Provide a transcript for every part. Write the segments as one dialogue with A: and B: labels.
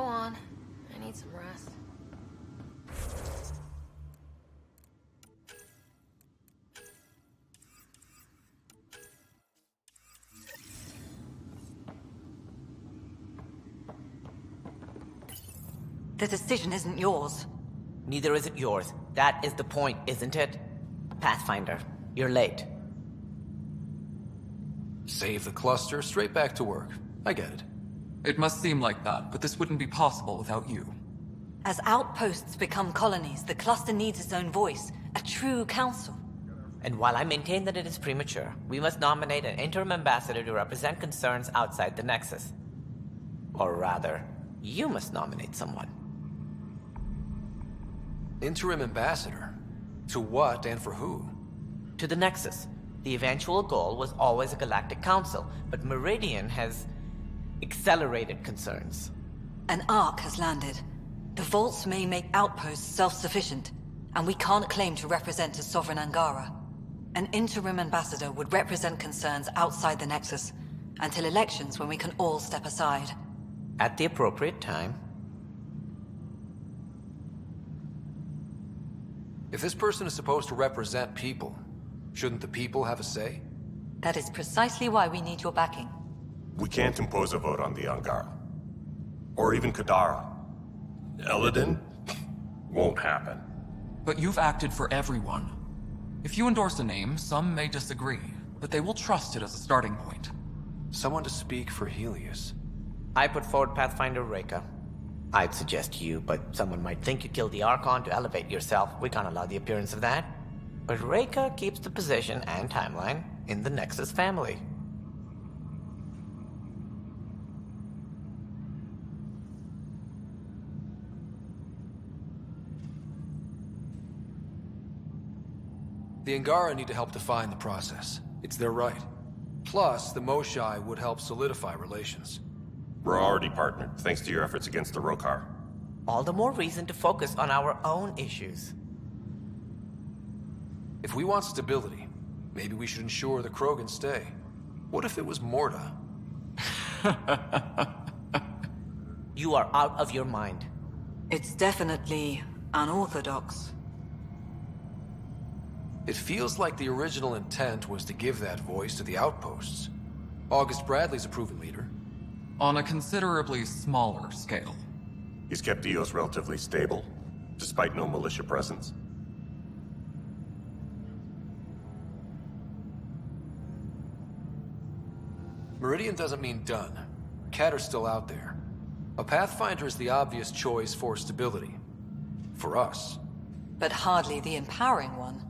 A: on. I need some rest.
B: The decision isn't yours.
C: Neither is it yours. That is the point, isn't it? Pathfinder, you're late.
D: Save the cluster, straight back to work. I get it.
E: It must seem like that, but this wouldn't be possible without you.
B: As outposts become colonies, the cluster needs its own voice, a true council.
C: And while I maintain that it is premature, we must nominate an interim ambassador to represent concerns outside the Nexus. Or rather, you must nominate someone.
D: Interim ambassador? To what and for who?
C: To the Nexus. The eventual goal was always a galactic council, but Meridian has accelerated concerns.
B: An ark has landed. The vaults may make outposts self-sufficient, and we can't claim to represent a sovereign Angara. An interim ambassador would represent concerns outside the Nexus, until elections when we can all step aside.
C: At the appropriate time.
D: If this person is supposed to represent people, shouldn't the people have a say?
B: That is precisely why we need your backing.
F: We can't impose a vote on the Angara. Or even Kadara. Eladin? Won't happen.
E: But you've acted for everyone. If you endorse a name, some may disagree, but they will trust it as a starting point.
D: Someone to speak for Helios.
C: I put forward Pathfinder Reka. I'd suggest you, but someone might think you killed the Archon to elevate yourself. We can't allow the appearance of that. But Reka keeps the position and timeline in the Nexus family.
D: The Angara need to help define the process. It's their right. Plus, the Moshai would help solidify relations.
F: We're already partnered, thanks to your efforts against the Rokar.
C: All the more reason to focus on our own issues.
D: If we want stability, maybe we should ensure the Krogan stay. What if it was Morda?
C: You are out of your mind.
B: It's definitely unorthodox.
D: It feels like the original intent was to give that voice to the outposts. August Bradley's a proven leader.
E: On a considerably smaller scale.
F: He's kept EOS relatively stable, despite no militia presence.
D: Meridian doesn't mean done. Catter's still out there. A Pathfinder is the obvious choice for stability. For us.
B: But hardly the empowering one.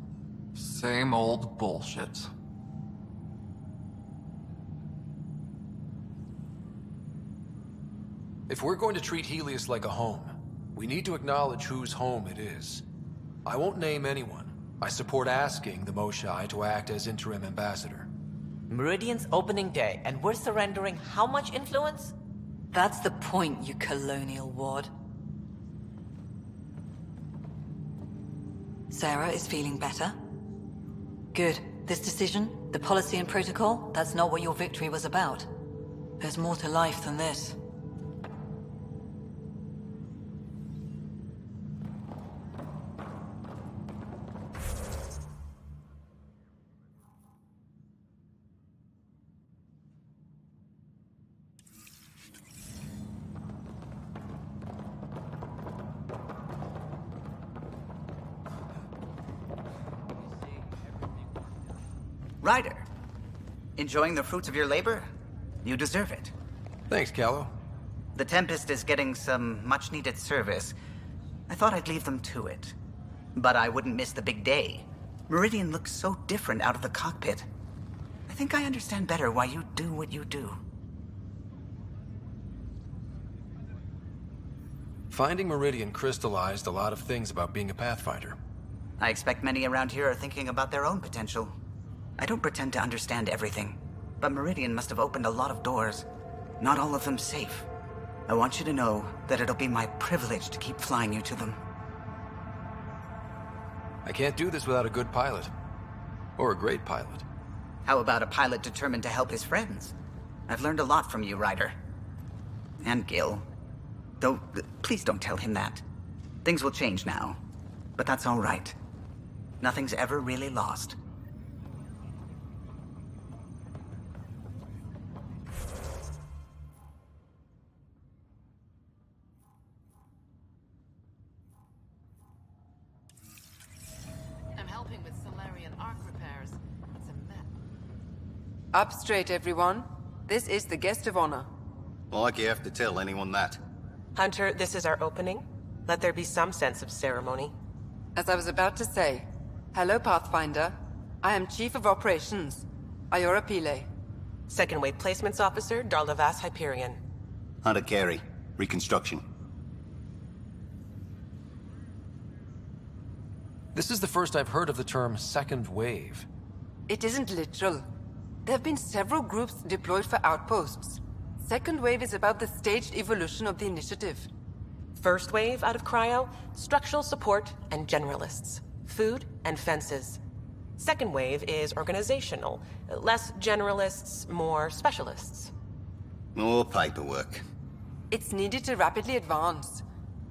E: Same old bullshit.
D: If we're going to treat Helios like a home, we need to acknowledge whose home it is. I won't name anyone. I support asking the Moshai to act as interim ambassador.
C: Meridian's opening day, and we're surrendering how much influence?
B: That's the point, you colonial wad. Sarah is feeling better? Good. This decision, the policy and protocol, that's not what your victory was about. There's more to life than this.
G: Ryder, enjoying the fruits of your labor? You deserve it.
D: Thanks, Callow.
G: The Tempest is getting some much-needed service. I thought I'd leave them to it. But I wouldn't miss the big day. Meridian looks so different out of the cockpit. I think I understand better why you do what you do.
D: Finding Meridian crystallized a lot of things about being a Pathfinder.
G: I expect many around here are thinking about their own potential. I don't pretend to understand everything, but Meridian must have opened a lot of doors. Not all of them safe. I want you to know that it'll be my privilege to keep flying you to them.
D: I can't do this without a good pilot. Or a great pilot.
G: How about a pilot determined to help his friends? I've learned a lot from you, Ryder. And Gil. Though, please don't tell him that. Things will change now. But that's all right. Nothing's ever really lost.
A: I'm helping with Solarian arc repairs. It's a mess.
H: Up straight, everyone. This is the guest of honor.
I: Like you have to tell anyone that.
J: Hunter, this is our opening. Let there be some sense of ceremony.
H: As I was about to say, hello, Pathfinder. I am Chief of Operations, Iora Pile.
J: Second Wave Placements Officer, Darlavas Hyperion.
I: Hunter Carey, Reconstruction.
D: This is the first I've heard of the term second wave.
H: It isn't literal. There have been several groups deployed for outposts. Second Wave is about the staged evolution of the initiative.
J: First Wave out of Cryo, structural support and generalists. Food and fences. Second Wave is organizational. Less generalists, more specialists.
I: More paperwork.
H: It's needed to rapidly advance.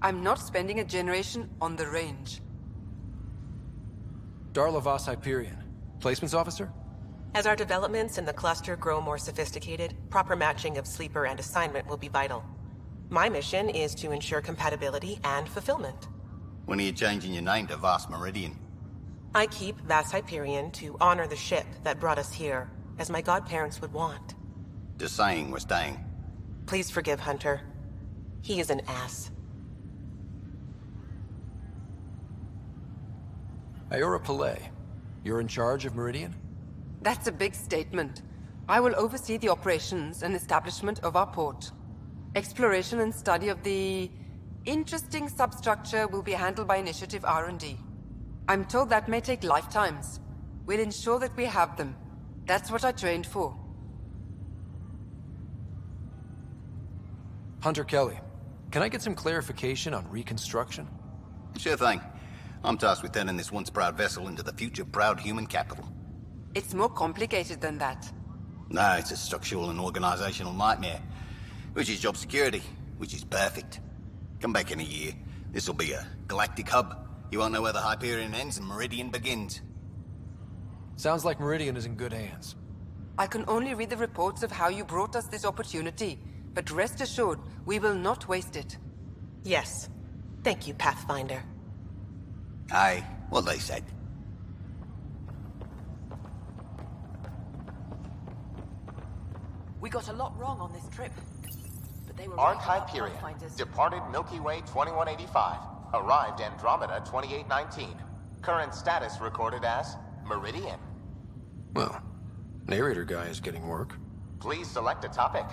H: I'm not spending a generation on the range.
D: Darlavas Hyperion, Placements Officer?
J: As our developments in the cluster grow more sophisticated, proper matching of sleeper and assignment will be vital. My mission is to ensure compatibility and fulfillment.
I: When are you changing your name to Vast Meridian?
J: I keep Vas Hyperion to honor the ship that brought us here, as my godparents would want.
I: Just saying we're staying.
J: Please forgive Hunter. He is an ass.
D: Iora Pile, you're in charge of Meridian?
H: That's a big statement. I will oversee the operations and establishment of our port. Exploration and study of the interesting substructure will be handled by Initiative R&D. I'm told that may take lifetimes. We'll ensure that we have them. That's what I trained for.
D: Hunter Kelly, can I get some clarification on reconstruction?
I: Sure thing. I'm tasked with turning this once proud vessel into the future proud human capital.
H: It's more complicated than that.
I: No, it's a structural and organizational nightmare. Which is job security, which is perfect. Come back in a year. This'll be a galactic hub. You won't know where the Hyperion ends and Meridian begins.
D: Sounds like Meridian is in good hands.
H: I can only read the reports of how you brought us this opportunity, but rest assured, we will not waste it.
J: Yes. Thank you, Pathfinder.
I: Aye, what they said.
A: We got a lot wrong on this trip. But they were
K: Arc
A: right about
K: Hyperion,
A: Pathfinders.
K: departed Milky Way 2185, arrived Andromeda 2819. Current status recorded as Meridian.
D: Well, narrator guy is getting work.
K: Please select a topic.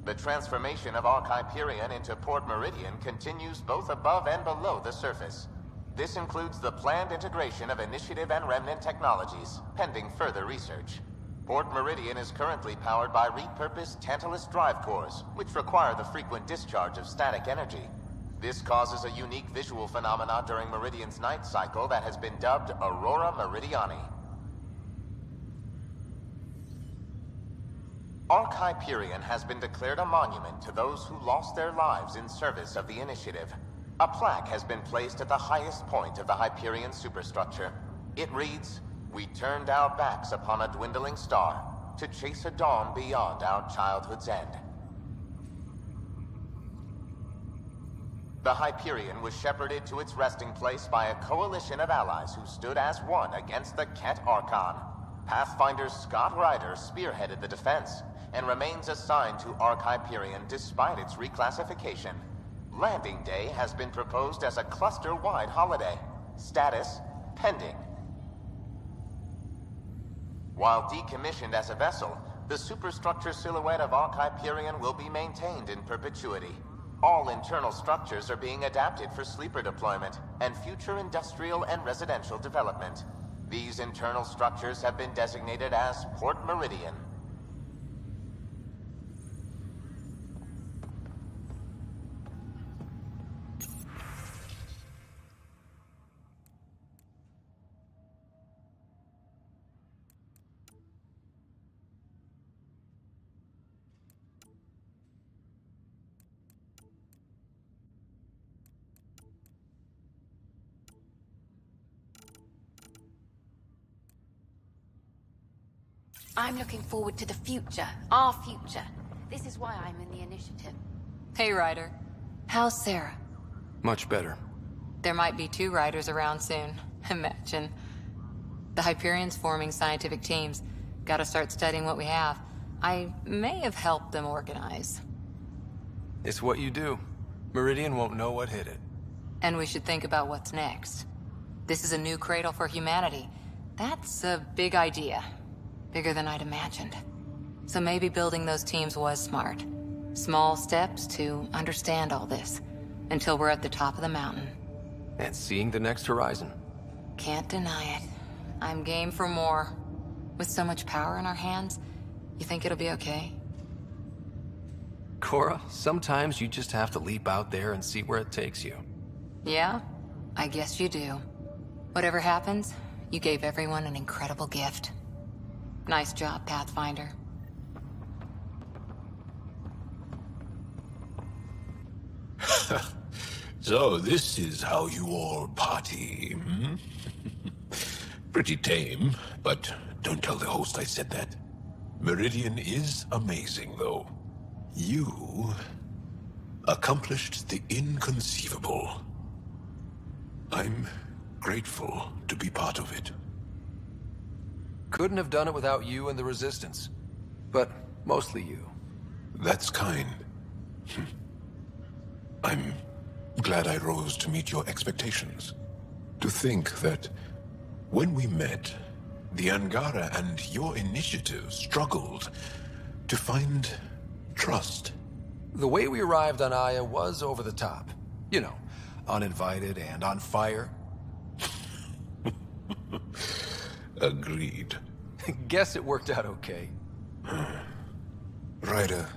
K: The transformation of Arc Hyperion into Port Meridian continues both above and below the surface. This includes the planned integration of Initiative and Remnant technologies, pending further research. Port Meridian is currently powered by repurposed Tantalus drive cores, which require the frequent discharge of static energy. This causes a unique visual phenomena during Meridian's night cycle that has been dubbed Aurora Meridiani. Arc Hyperion has been declared a monument to those who lost their lives in service of the Initiative. A plaque has been placed at the highest point of the Hyperion superstructure. It reads, "We turned our backs upon a dwindling star to chase a dawn beyond our childhood's end." The Hyperion was shepherded to its resting place by a coalition of allies who stood as one against the Ket Archon. Pathfinder Scott Ryder spearheaded the defense, and remains assigned to Arc Hyperion despite its reclassification. Landing Day has been proposed as a cluster-wide holiday. Status, pending. While decommissioned as a vessel, the superstructure silhouette of Arc Hyperion will be maintained in perpetuity. All internal structures are being adapted for sleeper deployment and future industrial and residential development. These internal structures have been designated as Port Meridian.
L: I'm looking forward to the future. Our future. This is why I'm in the initiative.
B: Hey, Ryder. How's Sarah?
D: Much better.
B: There might be 2 Riders around soon. Imagine. The Hyperion's forming scientific teams. Gotta start studying what we have. I may have helped them organize.
D: It's what you do. Meridian won't know what hit it.
B: And we should think about what's next. This is a new cradle for humanity. That's a big idea. Bigger than I'd imagined. So maybe building those teams was smart. Small steps to understand all this. Until we're at the top of the mountain.
D: And seeing the next horizon.
B: Can't deny it. I'm game for more. With so much power in our hands, you think it'll be okay?
D: Cora, sometimes you just have to leap out there and see where it takes you.
B: Yeah? I guess you do. Whatever happens, you gave everyone an incredible gift. Nice job, Pathfinder.
M: So this is how you all party, hmm? Pretty tame, but don't tell the host I said that. Meridian is amazing, though. You accomplished the inconceivable. I'm grateful to be part of it.
D: Couldn't have done it without you and the Resistance. But mostly you.
M: That's kind. I'm glad I rose to meet your expectations. To think that when we met, the Angara and your initiative struggled to find trust.
D: The way we arrived on Aya was over the top. You know, uninvited and on fire.
M: Agreed.
D: Guess it worked out okay.
M: Ryder,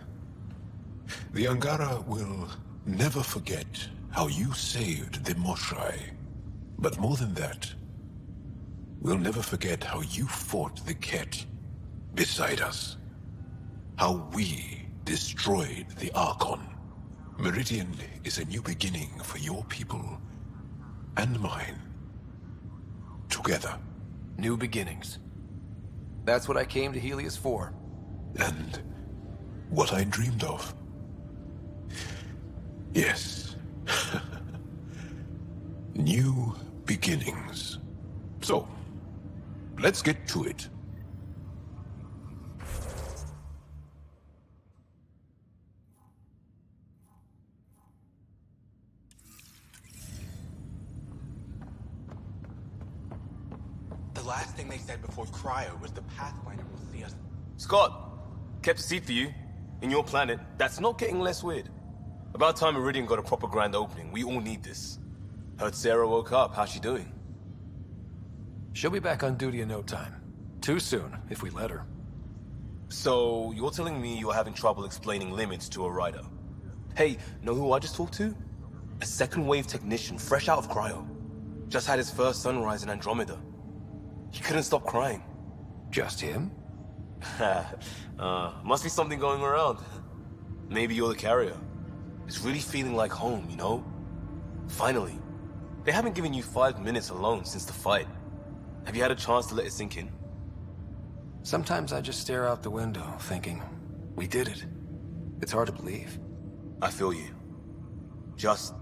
M: the Angara will never forget how you saved the Moshai. But more than that, we'll never forget how you fought the Ket beside us. How we destroyed the Archon. Meridian is a new beginning for your people and mine. Together.
D: New beginnings. That's what I came to Helios for.
M: And what I dreamed of. Yes. New beginnings. So, let's get to it.
N: The last thing they said before cryo was the Pathfinder will see us.
O: Scott, kept a seat for you. In your planet, that's not getting less weird. About time Meridian got a proper grand opening. We all need this. Heard Sarah woke up. How's she doing?
D: She'll be back on duty in no time. Too soon, if we let her.
O: So, you're telling me you're having trouble explaining limits to a rider? Hey, know who I just talked to? A second wave technician, fresh out of cryo. Just had his first sunrise in Andromeda. He couldn't stop crying.
D: Just him?
O: Must be something going around. Maybe you're the carrier. It's really feeling like home, you know? Finally. They haven't given you 5 minutes alone since the fight. Have you had a chance to let it sink in?
D: Sometimes I just stare out the window, thinking, we did it. It's hard to believe.
O: I feel you. Just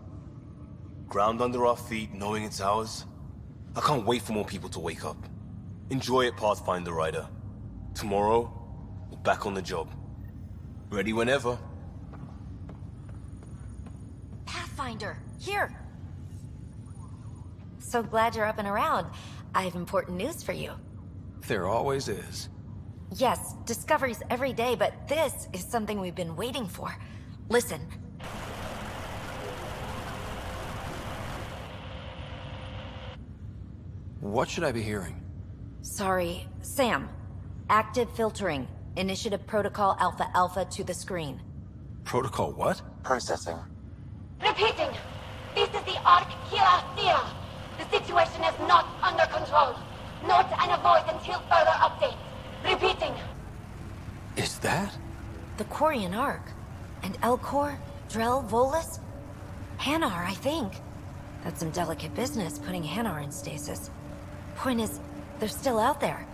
O: ground under our feet, knowing it's ours. I can't wait for more people to wake up. Enjoy it, Pathfinder Rider. Tomorrow, we're back on the job. Ready whenever.
P: Pathfinder, here! So glad you're up and around. I have important news for you.
D: There always is.
P: Yes, discoveries every day, but this is something we've been waiting for. Listen.
D: What should I be hearing?
P: Sorry, Sam. Active filtering. Initiative Protocol Alpha Alpha to the screen.
D: Protocol what?
N: Processing.
L: Repeating. This is the Ark Kira. The situation is not under control. Note and avoid until further updates. Repeating.
D: Is that?
P: The Quarian Ark. And Elcor, Drell, Volus? Hanar, I think. That's some delicate business, putting Hanar in stasis. Point is, they're still out there.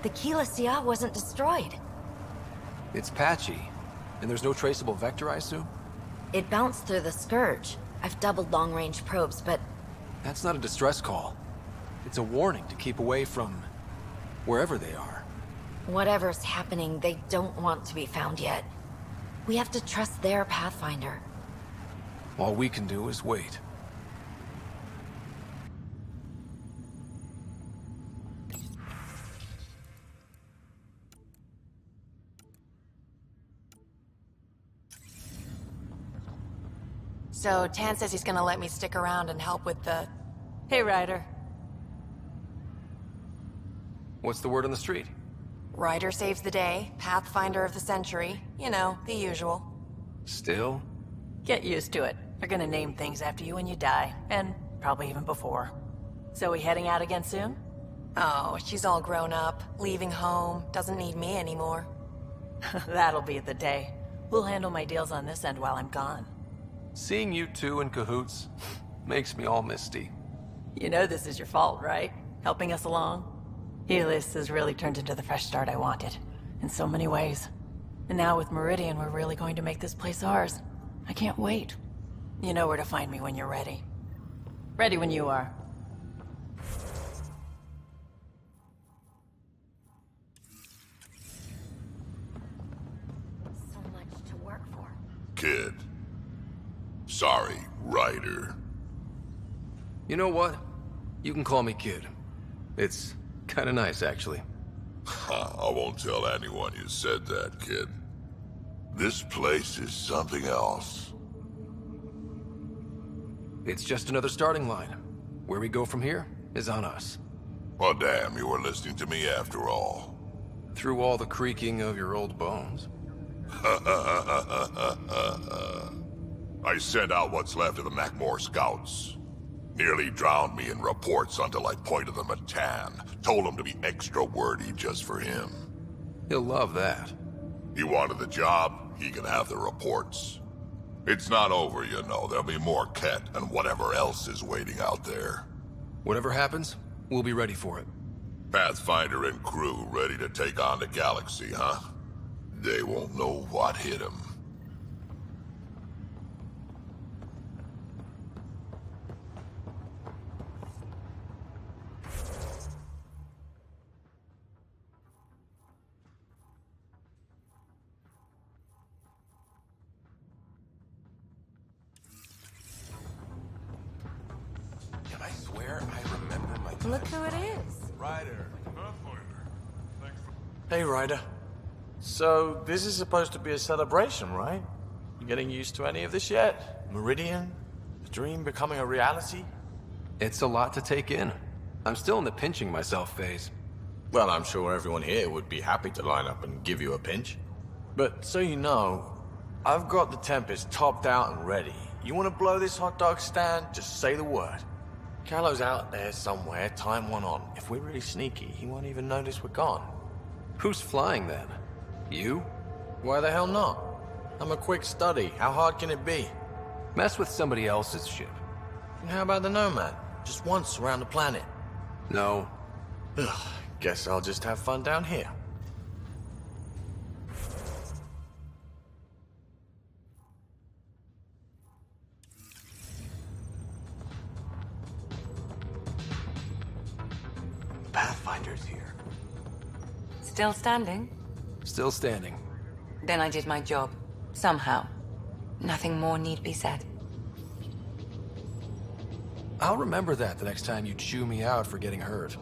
P: The Keyless wasn't destroyed.
D: It's patchy, and there's no traceable vector, I assume?
P: It bounced through the Scourge. I've doubled long-range probes, but...
D: That's not a distress call. It's a warning to keep away from... wherever they are.
P: whatever's happening, they don't want to be found yet. We have to trust their Pathfinder.
D: All we can do is wait.
Q: So, Tan says he's gonna let me stick around and help with the... Hey, Ryder.
D: What's the word on the street?
Q: Ryder saves the day, Pathfinder of the century. You know, the usual.
D: Still?
Q: Get used to it. They're gonna name things after you when you die, and probably even before. So we heading out again soon? Oh, she's all grown up, leaving home, doesn't need me anymore. That'll be the day. We'll handle my deals on this end while I'm gone.
D: Seeing you two in cahoots makes me all misty.
Q: You know this is your fault, right? Helping us along? Helios has really turned into the fresh start I wanted, in so many ways. And now with Meridian, we're really going to make this place ours. I can't wait. You know where to find me when you're ready. Ready when you are.
P: So much to work for.
F: Kid. Sorry, Ryder.
D: You know what? You can call me Kid. It's kinda nice, actually.
F: I won't tell anyone you said that, kid. This place is something else.
D: It's just another starting line. Where we go from here is on us.
F: Well, damn, you were listening to me after all.
D: Through all the creaking of your old bones.
F: I sent out what's left of the Macmore scouts. Nearly drowned me in reports until I pointed them at Tan. Told him to be extra wordy just for him.
D: He'll love that.
F: He wanted the job, he can have the reports. It's not over, you know. There'll be more Ket and whatever else is waiting out there.
D: Whatever happens, we'll be ready for it.
F: Pathfinder and crew ready to take on the galaxy, huh? They won't know what hit them.
O: I swear I remember my time.
Q: Look who it is.
O: Ryder.
R: Hey, Ryder. So, this is supposed to be a celebration, right? You getting used to any of this yet? Meridian? The dream becoming a reality?
D: It's a lot to take in. I'm still in the pinching myself phase.
R: Well, I'm sure everyone here would be happy to line up and give you a pinch. But so you know, I've got the Tempest topped out and ready. You want to blow this hot dog stand? Just say the word. Callow's out there somewhere, time one on. If we're really sneaky, he won't even notice we're gone.
D: Who's flying then? You?
R: Why the hell not? I'm a quick study. How hard can it be?
D: Mess with somebody else's ship.
R: And how about the Nomad? Just once around the planet.
D: No.
R: Ugh, guess I'll just have fun down here.
B: Pathfinder's here.
A: Still standing?
D: Still standing.
A: Then I did my job. Somehow. Nothing more need be said.
D: I'll remember that the next time you chew me out for getting hurt.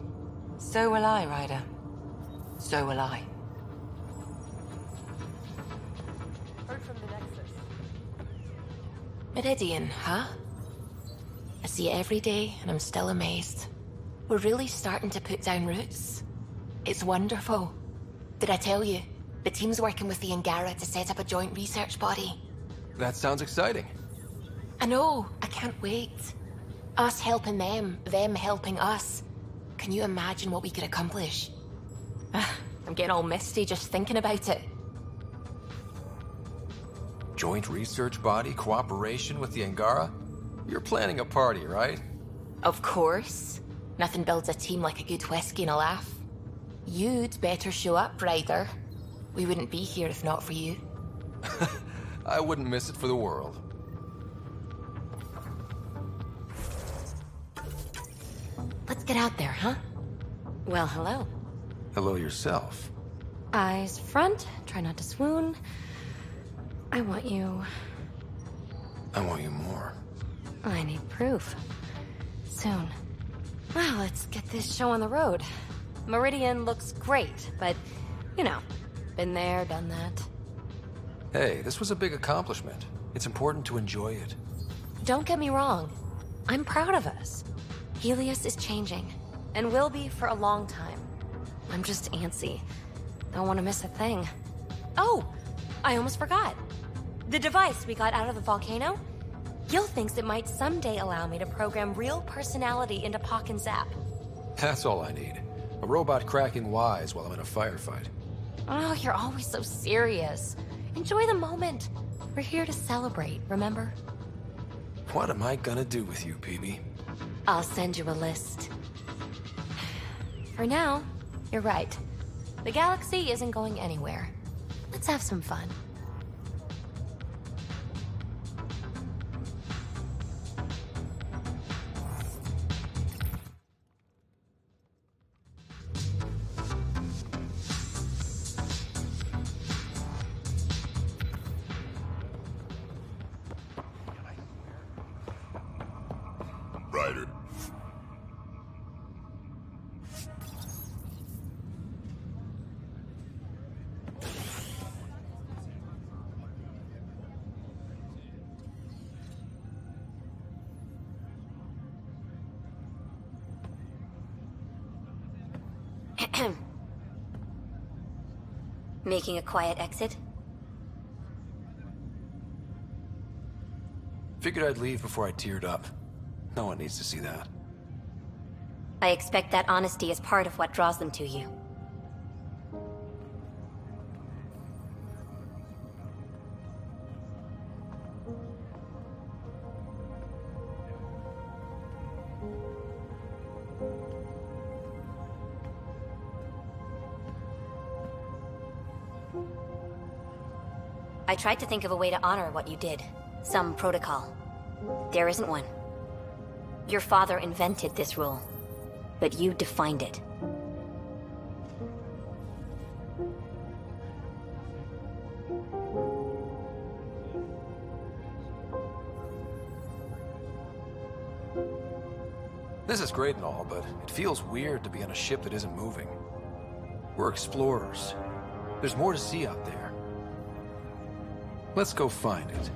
A: So will I, Ryder. So will I.
Q: Heard from the Nexus.
P: Meridian, huh? I see it every day, and I'm still amazed. We're really starting to put down roots. It's wonderful. Did I tell you? The team's working with the Angara to set up a joint research body.
D: That sounds exciting.
P: I know, I can't wait. Us helping them helping us. Can you imagine what we could accomplish? I'm getting all misty just thinking about it.
D: Joint research body cooperation with the Angara? You're planning a party, right?
P: Of course. Nothing builds a team like a good whiskey and a laugh. You'd better show up, Ryder. We wouldn't be here if not for you.
D: I wouldn't miss it for the world.
P: Let's get out there, huh? Well, hello.
D: Hello yourself.
P: Eyes front, try not to swoon. I want you.
D: I want you more.
P: I need proof. Soon. Well, let's get this show on the road. Meridian looks great, but, you know, been there, done that.
D: Hey, this was a big accomplishment. It's important to enjoy it.
P: Don't get me wrong. I'm proud of us. Helios is changing, and will be for a long time. I'm just antsy. Don't want to miss a thing. Oh, I almost forgot. The device we got out of the volcano? Gil thinks it might someday allow me to program real personality into Pock and Zap.
D: That's all I need. A robot cracking wise while I'm in a firefight.
P: Oh, you're always so serious. Enjoy the moment. We're here to celebrate, remember?
D: What am I gonna do with you, Peebee?
P: I'll send you a list. For now, you're right. The galaxy isn't going anywhere. Let's have some fun.
F: Ryder.
L: Making a quiet exit?
D: Figured I'd leave before I teared up. No one needs to see that.
L: I expect that honesty is part of what draws them to you. I tried to think of a way to honor what you did. Some protocol. There isn't one. Your father invented this rule, but you defined it.
D: This is great and all, but it feels weird to be on a ship that isn't moving. We're explorers. There's more to see out there. Let's go find it.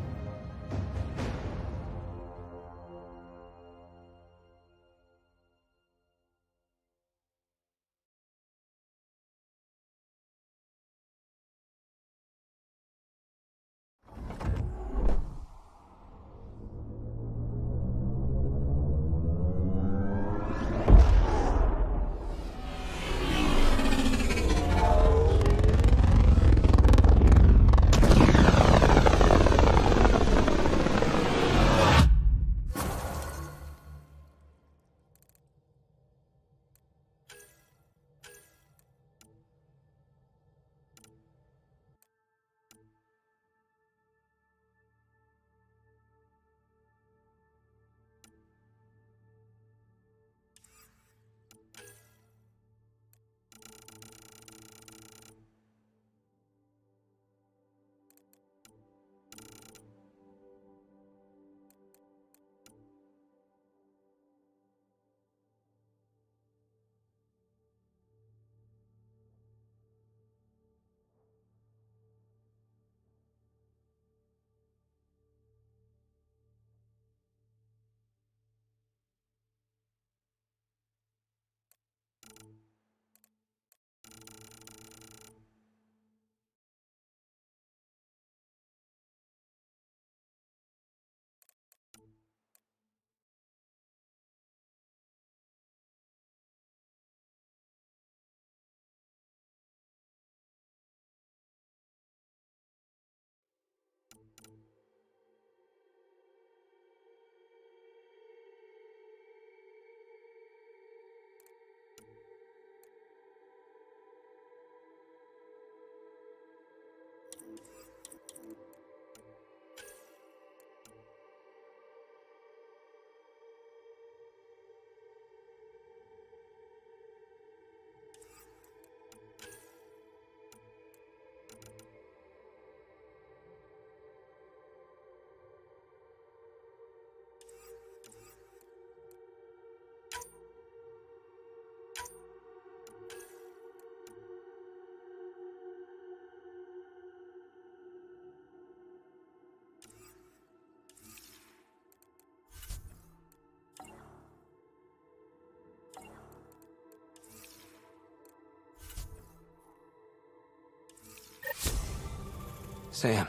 D: Sam,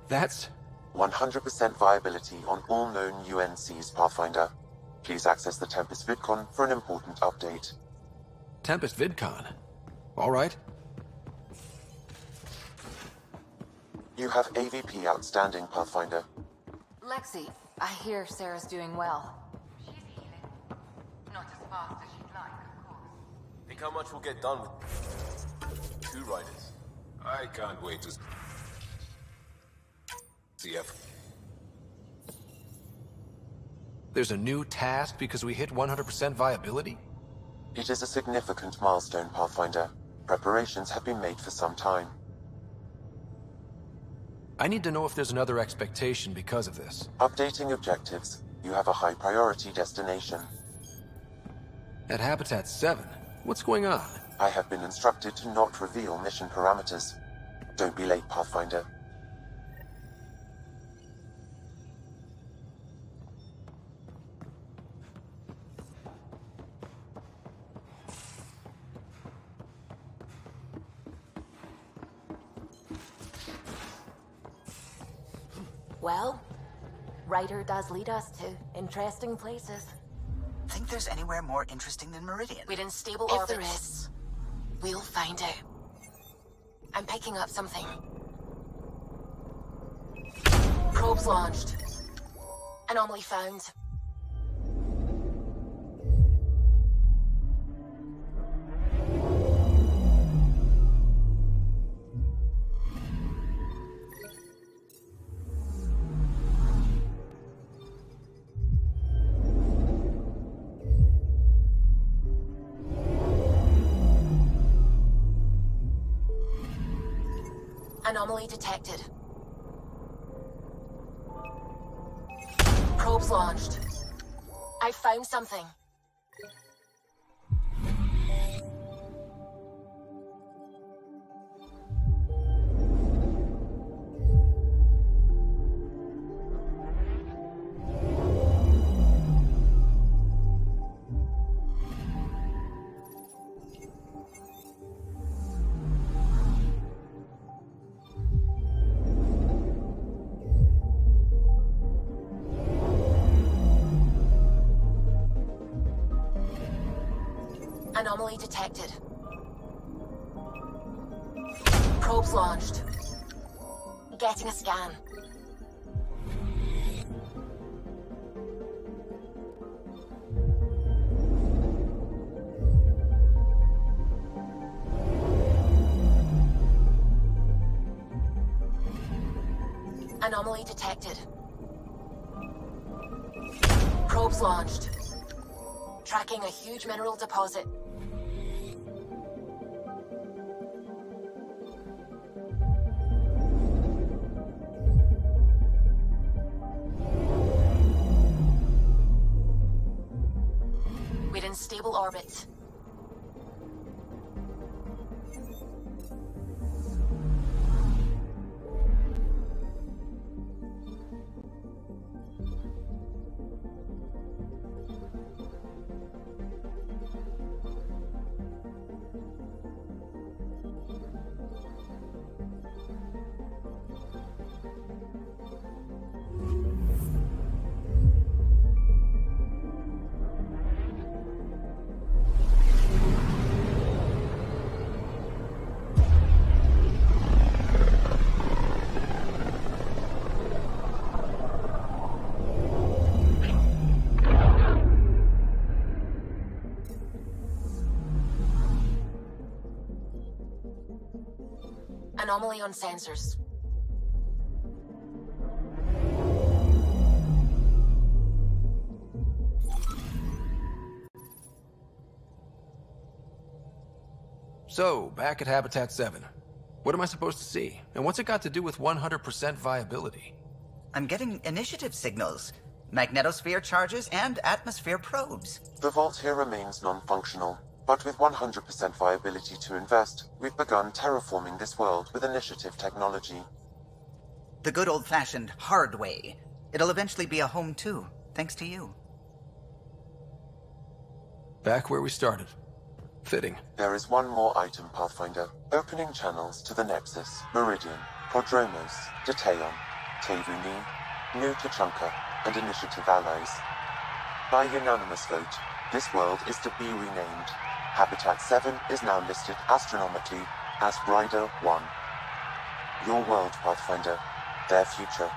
D: that's...
S: 100% viability on all known UNCs, Pathfinder. Please access the Tempest VidCon for an important update.
D: Tempest VidCon? All right.
S: You have AVP outstanding, Pathfinder.
A: Lexi, I hear Sarah's doing well.
K: Not as fast as she'd like, of course.
O: Think how much we'll get done with 2 riders.
M: I can't wait to see if...
D: There's a new task because we hit 100% viability?
S: It is a significant milestone, Pathfinder. Preparations have been made for some time.
D: I need to know if there's another expectation because of this.
S: Updating objectives. You have a high priority destination.
D: At Habitat 7, what's going on?
S: I have been instructed to not reveal mission parameters. Don't be late, Pathfinder.
P: Well, Ryder does lead us to interesting places.
G: Think there's anywhere more interesting than Meridian?
P: We're in stable orbits. If there is, we'll find out. I'm picking up something. Probes launched. Anomaly found. Anomaly detected. Probes launched. I found something. Anomaly detected. Probes launched. Getting a scan. Anomaly detected. Probes launched. Tracking a huge mineral deposit. We're in stable orbit. Anomaly on sensors.
D: So, back at Habitat 7. What am I supposed to see? And what's it got to do with 100% viability?
G: I'm getting initiative signals. Magnetosphere charges and atmosphere probes.
S: The vault here remains non-functional. But with 100% viability to invest, we've begun terraforming this world with initiative technology.
G: The good old-fashioned hard way. It'll eventually be a home too, thanks to you.
D: Back where we started. Fitting.
S: There is one more item, Pathfinder. Opening channels to the Nexus, Meridian. Prodromos, Detaeon, Tevuni, New Tachanka, and Initiative allies. By unanimous vote, this world is to be renamed. Habitat 7 is now listed astronomically as Rider 1. Your world, Pathfinder. Their future.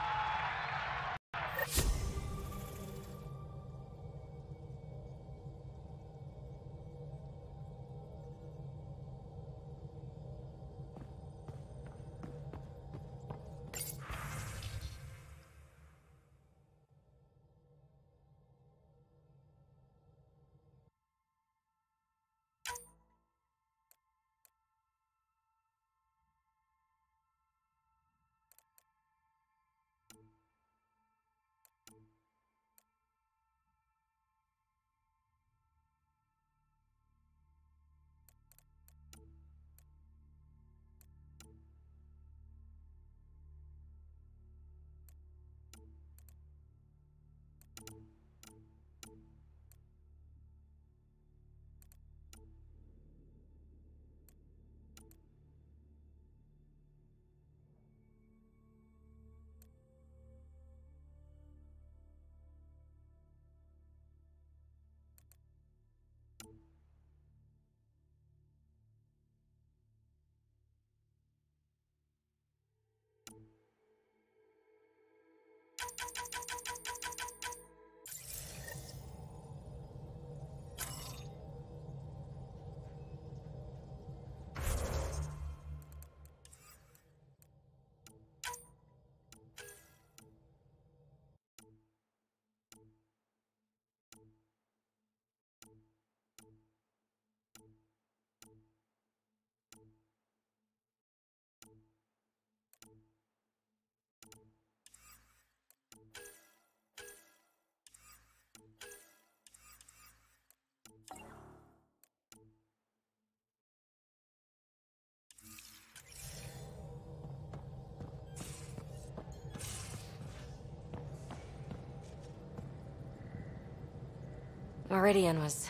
B: Meridian was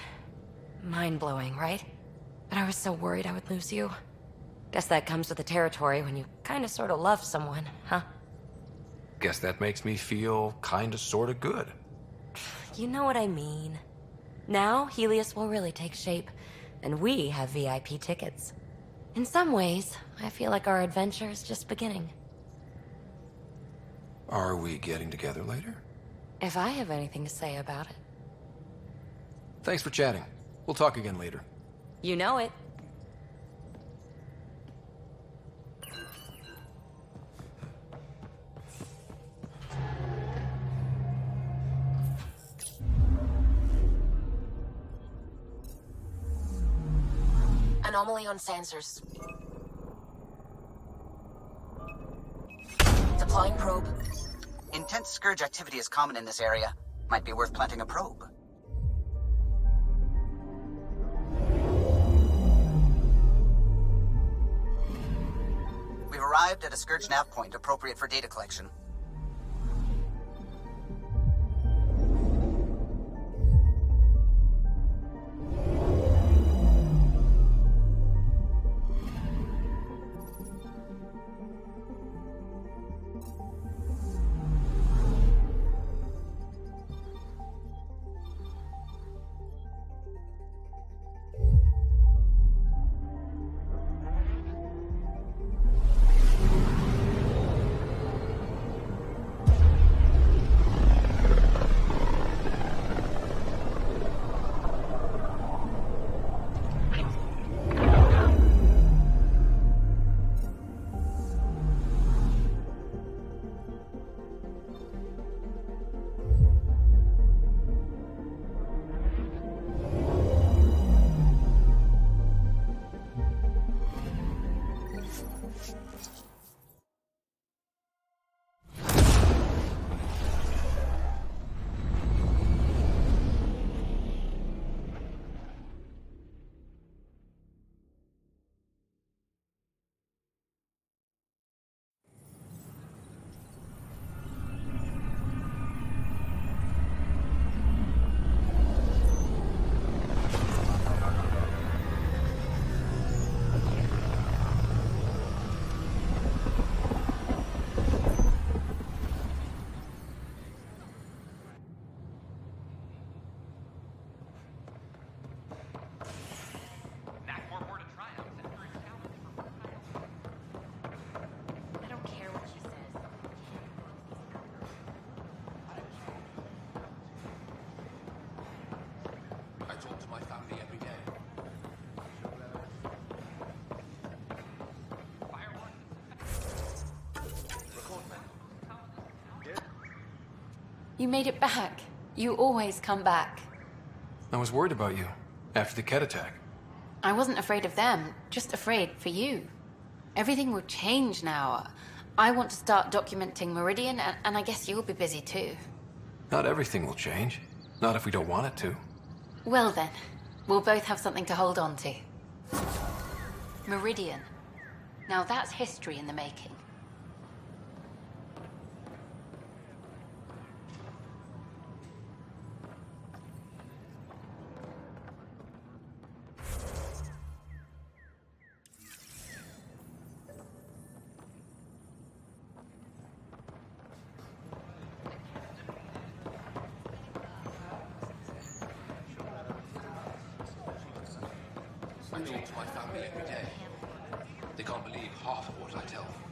B: mind-blowing, right? But I was so worried I would lose you. Guess that comes with the territory when you kinda sorta love someone, huh?
D: Guess that makes me feel kinda sorta good.
B: You know what I mean. Now, Helios will really take shape, and we have VIP tickets. In some ways, I feel like our adventure is just beginning.
D: Are we getting together later?
B: If I have anything to say about it.
D: Thanks for chatting. We'll talk again later.
B: You know it.
P: Anomaly on sensors. Deploying probe.
G: Intense scourge activity is common in this area. Might be worth planting a probe. We've arrived at a scourge nav point appropriate for data collection.
D: talk to my family every day.
T: You made it back. You always come back.
D: I was worried about you after the Ket attack.
T: I wasn't afraid of them, just afraid for you. Everything will change now. I want to start documenting Meridian, and I guess you'll be busy too.
D: Not everything will change. Not if we don't want it to.
T: Well then, we'll both have something to hold on to. Meridian. Now that's history in the making.
D: I talk to my family every day. They can't believe half of what I tell them.